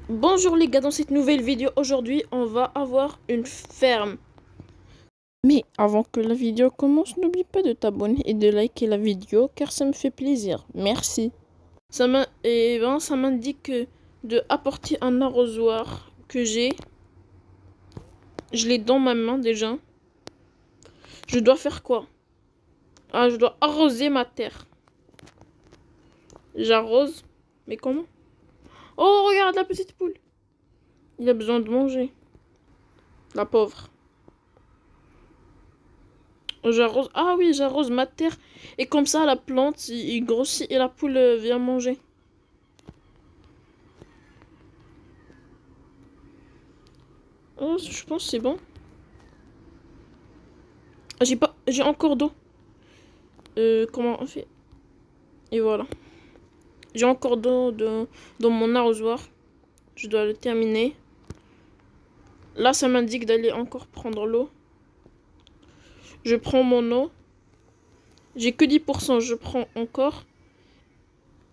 Bonjour les gars, dans cette nouvelle vidéo, aujourd'hui, on va avoir une ferme. Mais avant que la vidéo commence, n'oublie pas de t'abonner et de liker la vidéo car ça me fait plaisir. Merci. Ça m'indique de apporter un arrosoir que j'ai. Je l'ai dans ma main déjà. Je dois faire quoi? Ah, je dois arroser ma terre. J'arrose. Mais comment? Oh, regarde la petite poule. Il a besoin de manger. La pauvre. J'arrose. Ah oui, j'arrose ma terre. Et comme ça, la plante, il grossit et la poule vient manger. Oh, je pense que c'est bon. Ah, j'ai encore d'eau. Comment on fait? Et voilà. J'ai encore d'eau dans mon arrosoir. Je dois le terminer. Là, ça m'indique d'aller encore prendre l'eau. Je prends mon eau. J'ai que 10%. Je prends encore.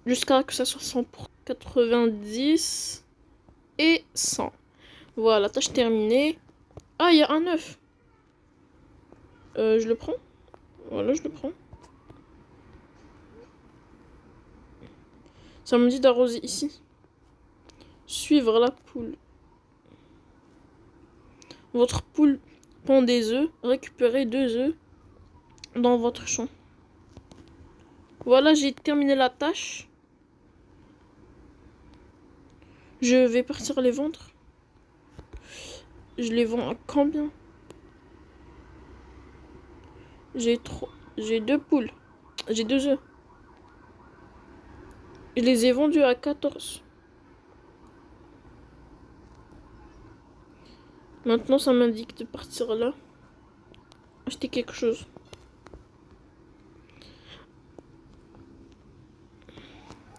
Jusqu'à que ça soit 100 pour 90 et 100. Voilà, tâche terminée. Ah, il y a un œuf. Je le prends. Voilà, je le prends. Ça me dit d'arroser ici. Suivre la poule. Votre poule pond des œufs. Récupérez 2 œufs dans votre champ. Voilà, j'ai terminé la tâche. Je vais partir les vendre. Je les vends à combien? J'ai 2 poules. J'ai 2 œufs. Je les ai vendus à 14. Maintenant, ça m'indique de partir là. Acheter quelque chose.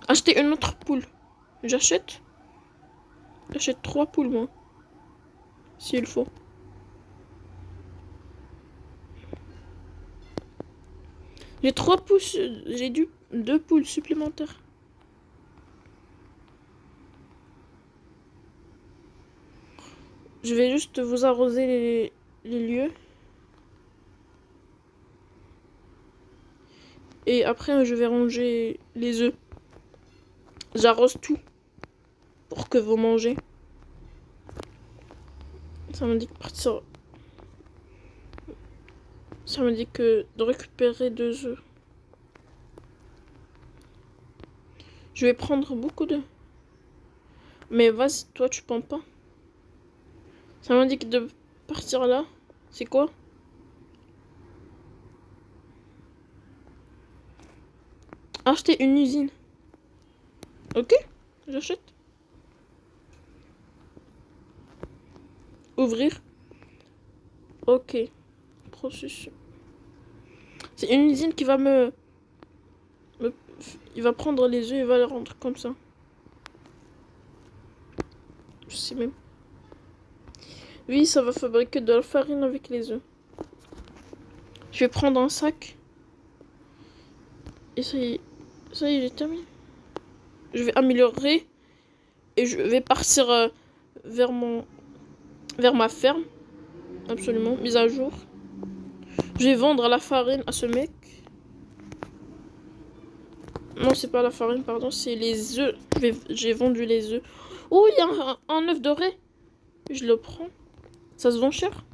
Acheter une autre poule. J'achète. J'achète 3 poules, moi. S'il faut. J'ai 3 poules. J'ai 2 poules supplémentaires. Je vais juste vous arroser les lieux. Et après, je vais ranger les œufs. J'arrose tout pour que vous mangez. Ça me dit que partir. Ça me dit que de récupérer 2 œufs. Je vais prendre beaucoup d'œufs. Mais vas-y, toi, tu penses pas. Ça m'indique de partir là. C'est quoi? Acheter une usine. Ok, j'achète. Ouvrir. Ok. Processus. C'est une usine qui va il va prendre les œufs et va les rendre comme ça. Je sais même. Oui, ça va fabriquer de la farine avec les œufs. Je vais prendre un sac. Et ça y est, j'ai terminé. Je vais améliorer. Et je vais partir vers ma ferme. Absolument, mise à jour. Je vais vendre la farine à ce mec. Non, c'est pas la farine, pardon, c'est les œufs. J'ai vendu les œufs. Oh, il y a un œuf doré. Je le prends. Ça se vend cher.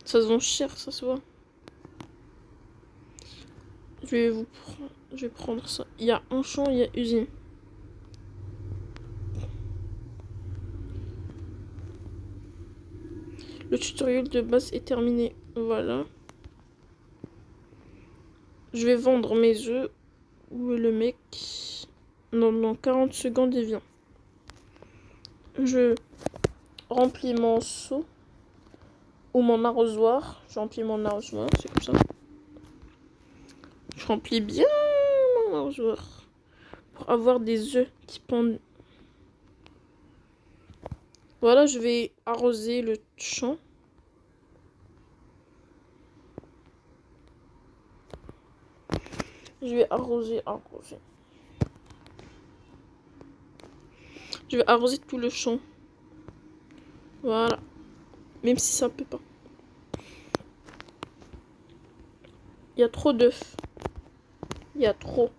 Ça se vend cher, ça se voit. Je vais prendre ça. Il y a un champ, il y a usine. Le tutoriel de base est terminé. Voilà. Je vais vendre mes œufs. Où est le mec? Non, 40 secondes, il vient. Je remplis mon seau. Ou mon arrosoir. Je remplis mon arrosoir, c'est comme ça. Je remplis bien mon arrosoir. Pour avoir des œufs qui pondent. Voilà, je vais arroser le champ. Je vais arroser. Je vais arroser tout le champ. Voilà. Même si ça peut pas. Il y a trop d'œufs. Il y a trop.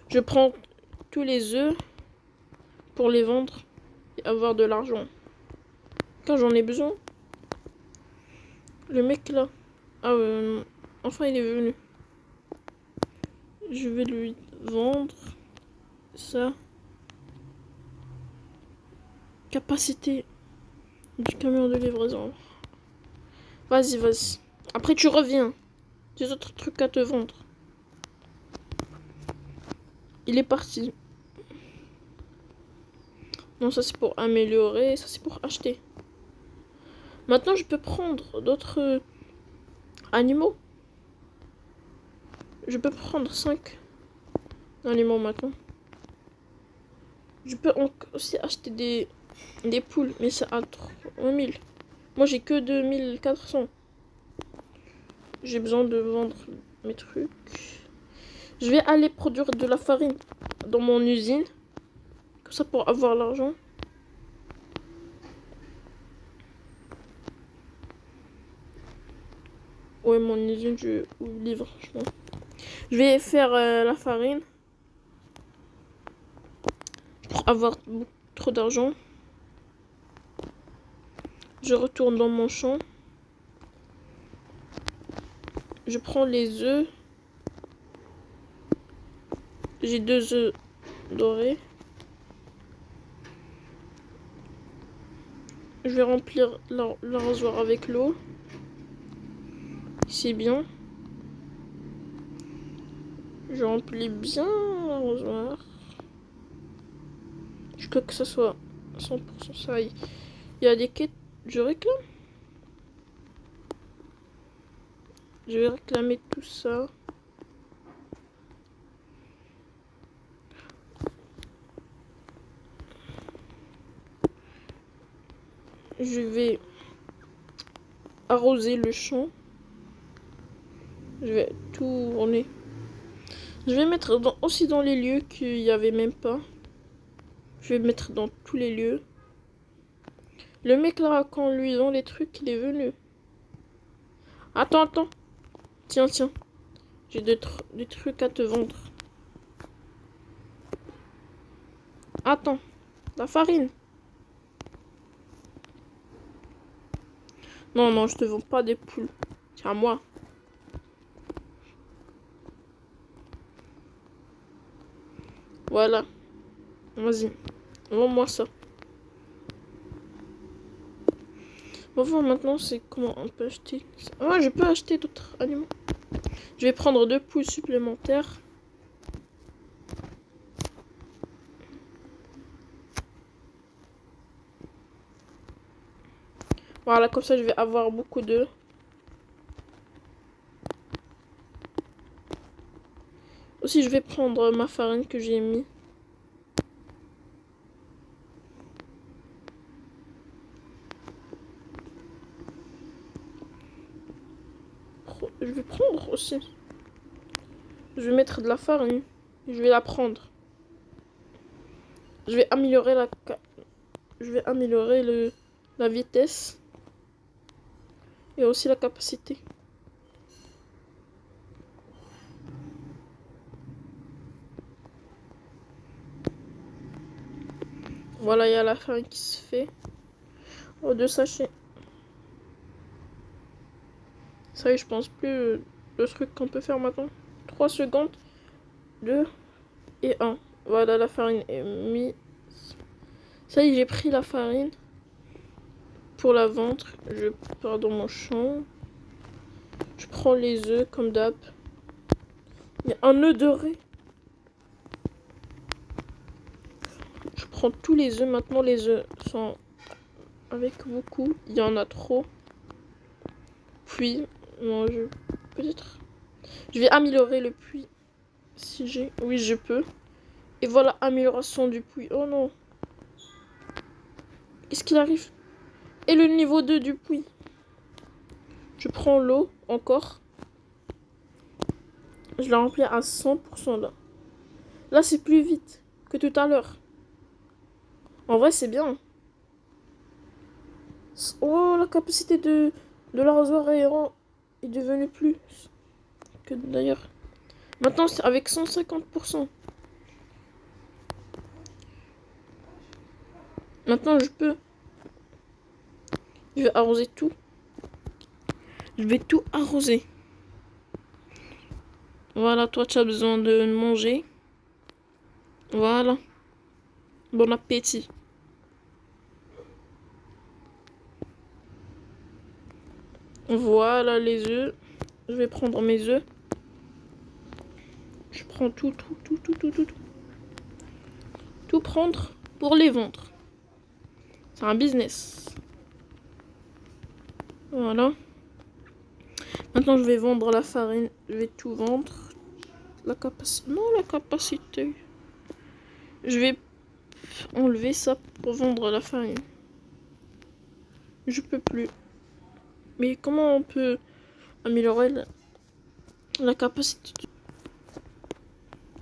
Je prends tous les œufs pour les vendre et avoir de l'argent. Quand j'en ai besoin. Le mec là. Ah enfin il est venu. Je vais lui vendre ça. Capacité du camion de livraison. Vas-y, vas-y. Après tu reviens. J'ai d'autres trucs à te vendre. Il est parti. Non, ça c'est pour améliorer. Ça c'est pour acheter. Maintenant je peux prendre d'autres animaux. Je peux prendre 5 animaux maintenant. Je peux aussi acheter des poules. Mais c'est à 3000. Moi j'ai que 2400. J'ai besoin de vendre mes trucs. Je vais aller produire de la farine dans mon usine. Comme ça pour avoir l'argent. Ouais, mon usine, je livre. Je vais faire la farine. Pour avoir trop d'argent. Je retourne dans mon champ. Je prends les œufs. J'ai 2 œufs dorés. Je vais remplir l'arrosoir avec l'eau. C'est bien. Je remplis bien l'arrosoir. Je veux que ça soit 100% ça. Il y a des quêtes. Je réclame. Je vais réclamer tout ça. Je vais arroser le champ. Je vais tourner. Je vais mettre aussi dans les lieux qu'il n'y avait même pas. Je vais mettre dans tous les lieux. Le mec là, quand lui dans les trucs, il est venu. Attends. Tiens. J'ai des trucs à te vendre. Attends. La farine. Non, je te vends pas des poules. C'est à moi. Voilà. Vas-y. Vends-moi ça. On va voir maintenant c'est comment on peut acheter. Ah, je peux acheter d'autres animaux. Je vais prendre 2 poules supplémentaires. Voilà, comme ça je vais avoir beaucoup d'œufs. Aussi je vais prendre ma farine que j'ai mis. Je vais prendre aussi. Je vais mettre de la farine. Je vais la prendre. Je vais améliorer la vitesse. Et aussi la capacité. Voilà, il y a la farine qui se fait. Oh, 2 sachets. Ça y est, je pense plus le truc qu'on peut faire maintenant. 3 secondes. 2 et 1. Voilà, la farine est mise. Ça y est, j'ai pris la farine. Pour la vendre, je pars dans mon champ. Je prends les œufs comme d'hab. Il y a un œuf doré. Je prends tous les œufs. Maintenant, les œufs sont avec beaucoup. Il y en a trop. Puis, non, peut-être. Je vais améliorer le puits. Si j'ai. Oui, je peux. Et voilà, amélioration du puits. Oh non. Qu'est-ce qu'il arrive? Et le niveau 2 du puits. Je prends l'eau encore. Je la remplis à 100% là. Là, c'est plus vite que tout à l'heure. En vrai, c'est bien. Oh, la capacité de l'arrosoir est devenue plus que d'ailleurs. Maintenant, c'est avec 150%. Maintenant, je vais arroser tout. Je vais tout arroser. Voilà, toi, tu as besoin de manger. Voilà. Bon appétit. Voilà les œufs. Je vais prendre mes œufs. Je prends tout. Tout prendre pour les vendre. C'est un business. Voilà. Maintenant, je vais vendre la farine. Je vais tout vendre. La capacité. Non, la capacité. Je vais enlever ça pour vendre la farine. Je peux plus. Mais comment on peut améliorer la capacité?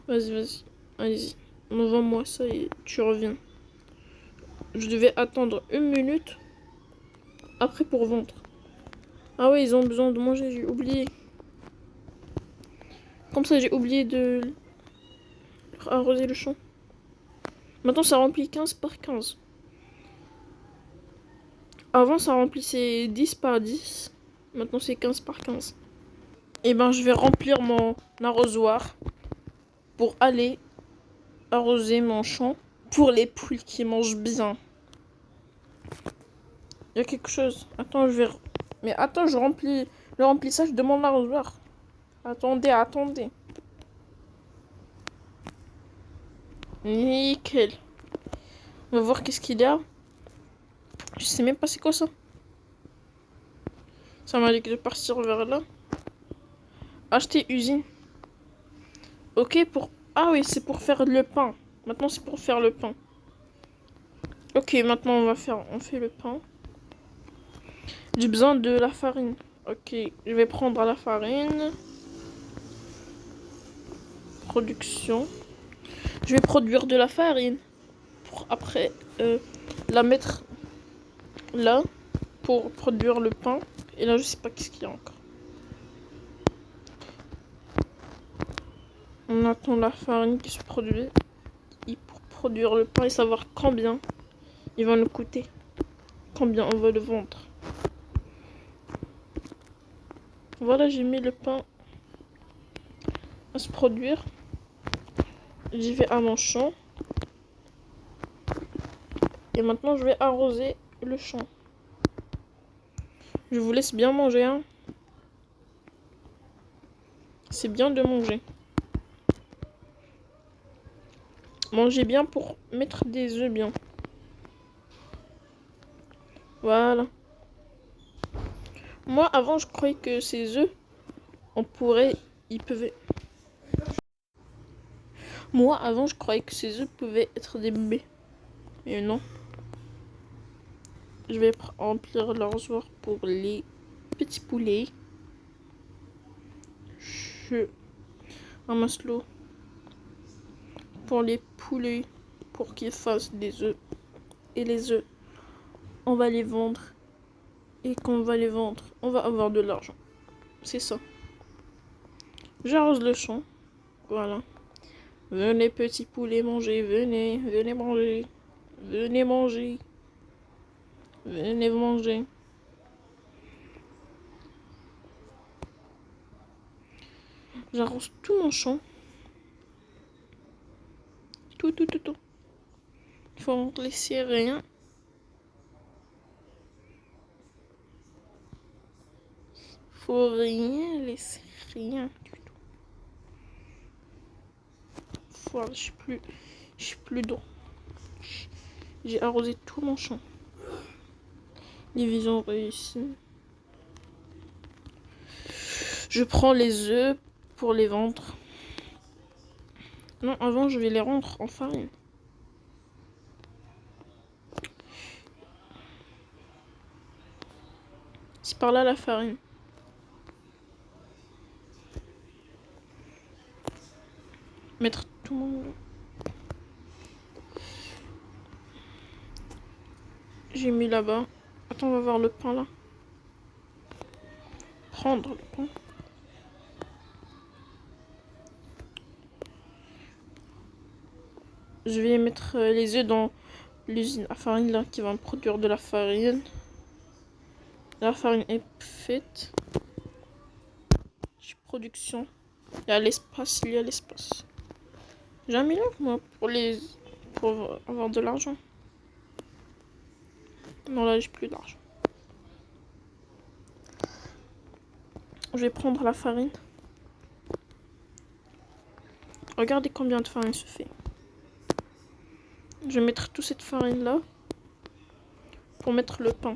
Vas-y. Allez-y. Vends-moi ça et tu reviens. Je devais attendre 1 minute après pour vendre. Ah ouais, ils ont besoin de manger, j'ai oublié. Comme ça, j'ai oublié de arroser le champ. Maintenant, ça remplit 15 par 15. Avant, ça remplissait 10 par 10. Maintenant, c'est 15 par 15. Et ben, je vais remplir mon arrosoir pour aller arroser mon champ pour les poules qui mangent bien. Il y a quelque chose. Attends, Mais attends, je remplis le remplissage de mon arrosoir. Attendez. Nickel. On va voir qu'est-ce qu'il y a. Je sais même pas c'est quoi ça. Ça m'a dit de partir vers là. Acheter usine. Ok, pour... Ah oui, c'est pour faire le pain. Maintenant, c'est pour faire le pain. Ok, maintenant, on fait le pain. J'ai besoin de la farine. Ok, je vais prendre la farine. Production. Je vais produire de la farine. Pour après la mettre là. Pour produire le pain. Et là, je sais pas qu'est-ce qu'il y a encore. On attend la farine qui se produit. Et pour produire le pain et savoir combien il va nous coûter. Combien on va le vendre. Voilà, j'ai mis le pain à se produire. J'y vais à mon champ. Et maintenant, je vais arroser le champ. Je vous laisse bien manger, hein. C'est bien de manger. Mangez bien pour mettre des œufs bien. Voilà. Moi, avant, je croyais que ces œufs, ils pouvaient... Moi, avant, je croyais que ces œufs pouvaient être des bébés. Mais non. Je vais remplir l'arrosoir pour les petits poulets. Je ramasse l'eau pour les poulets pour qu'ils fassent des œufs. Et les œufs, on va les vendre. Et quand on va les vendre, on va avoir de l'argent. C'est ça. J'arrose le champ. Voilà. Venez petits poulets manger. Venez manger. Venez manger. Venez manger. J'arrose tout mon champ. Tout. Il faut en laisser rien. Faut rien laisser. Rien du tout. Voilà, je suis plus d'eau. J'ai arrosé tout mon champ. Division réussie. Je prends les œufs pour les vendre. Non, avant, je vais les rendre en farine. C'est par là la farine. Mettre tout le monde. J'ai mis là-bas. Attends, on va voir le pain là. Prendre le pain. Je vais mettre les œufs dans l'usine à farine là qui va me produire de la farine. La farine est faite. Production. Il y a l'espace, il y a l'espace. J'ai 1 million moi pour avoir de l'argent. Non là j'ai plus d'argent. Je vais prendre la farine. Regardez combien de farine se fait. Je vais mettre toute cette farine là pour mettre le pain.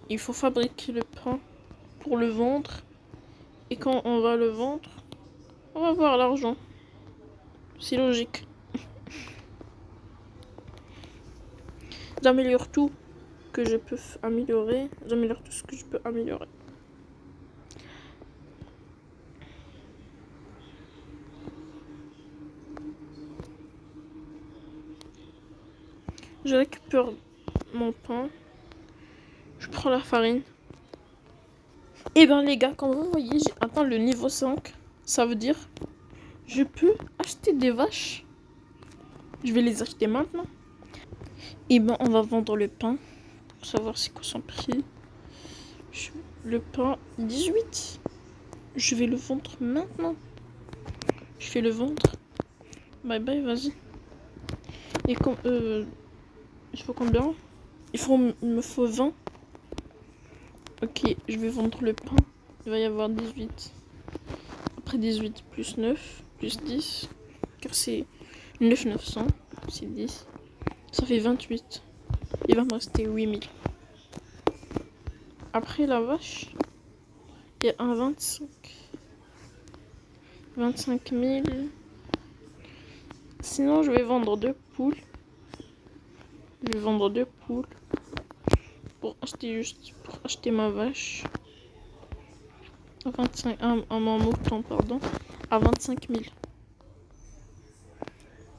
Il faut fabriquer le pain pour le vendre. Et quand on va le vendre, on va avoir l'argent. C'est logique. J'améliore tout que je peux améliorer. J'améliore tout ce que je peux améliorer. Je récupère mon pain. Je prends la farine. Et ben les gars, comme vous voyez, j'ai atteint le niveau 5. Ça veut dire, je peux acheter des vaches. Je vais les acheter maintenant. Et ben on va vendre le pain. Pour savoir c'est quoi son prix. Le pain, 18. Je vais le vendre maintenant. Je vais le vendre. Bye bye, vas-y. Et comme... il faut combien? Il me faut 20. Ok, je vais vendre le pain. Il va y avoir 18. Après 18 plus 9 plus 10. Car c'est 900. C'est 10. Ça fait 28. Il va me rester 8000. Après la vache, il y a un 25. 25 000. Sinon, je vais vendre 2 poules. Je vais vendre 2 poules. Pour acheter ma vache. À 25, mon mouton, pardon. À 25 000.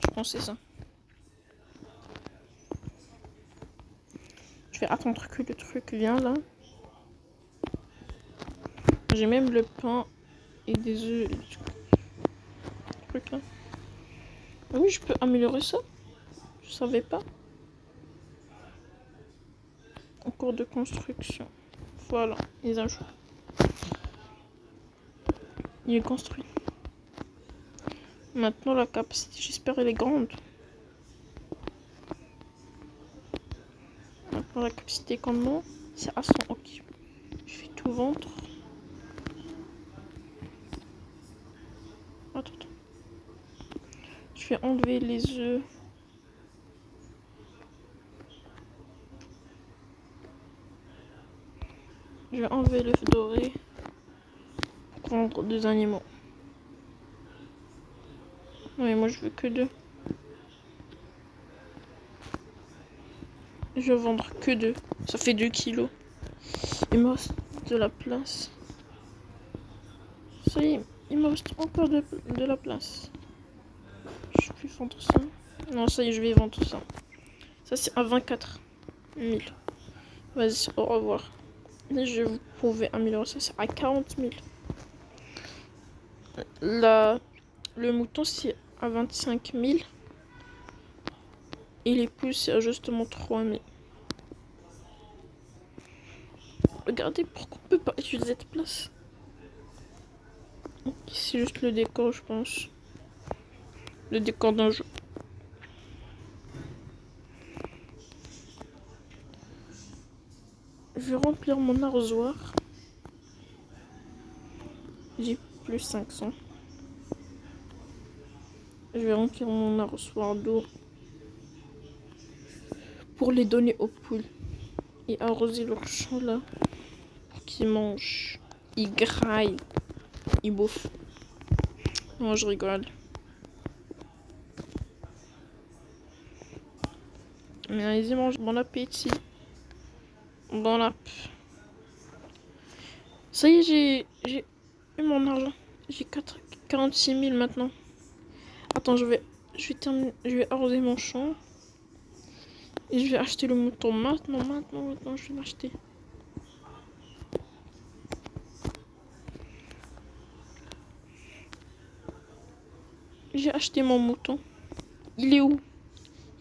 Je pense que c'est ça. Je vais attendre que le truc vienne là. J'ai même le pain et des œufs. Truc là. Ah oui, je peux améliorer ça. Je savais pas. En cours de construction. Voilà, les ajouts. Il est construit. Maintenant la capacité, j'espère, elle est grande. Maintenant la capacité comment? C'est à 100. Ok. Je vais tout vendre. Attends. Je vais enlever les œufs. Je vais enlever l'œuf doré pour vendre 2 animaux. Oui, moi je veux que 2. Je vais vendre que 2. Ça fait 2 kilos. Il me reste de la place. Ça y est, il me reste encore de la place. Je vais vendre ça. Non, ça y est, je vais vendre ça. Ça c'est à 24 000. Vas-y, au revoir. Et je vous pouvais améliorer ça, c'est à 40 000. Le mouton c'est à 25 000. Et les poules c'est à justement 3 000. Regardez pourquoi on peut pas utiliser cette place. C'est juste le décor, je pense. Le décor d'un jeu. Je vais remplir mon arrosoir. J'ai plus 500. Je vais remplir mon arrosoir d'eau pour les donner aux poules et arroser leur champ là pour qu'ils mangent, ils graillent, ils bouffent. Non, je rigole. Mais allez-y, mangez. Bon appétit. Bon app. Ça y est, j'ai eu mon argent. J'ai 46 000 maintenant. Attends, je vais arroser mon champ. Et je vais acheter le mouton maintenant, je vais l'acheter. J'ai acheté mon mouton. Il est où?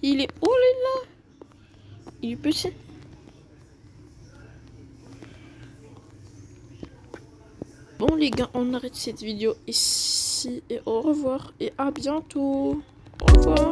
Il est... Oh là là! Il est petit. Bon les gars, on arrête cette vidéo ici. Et au revoir. Et à bientôt. Au revoir.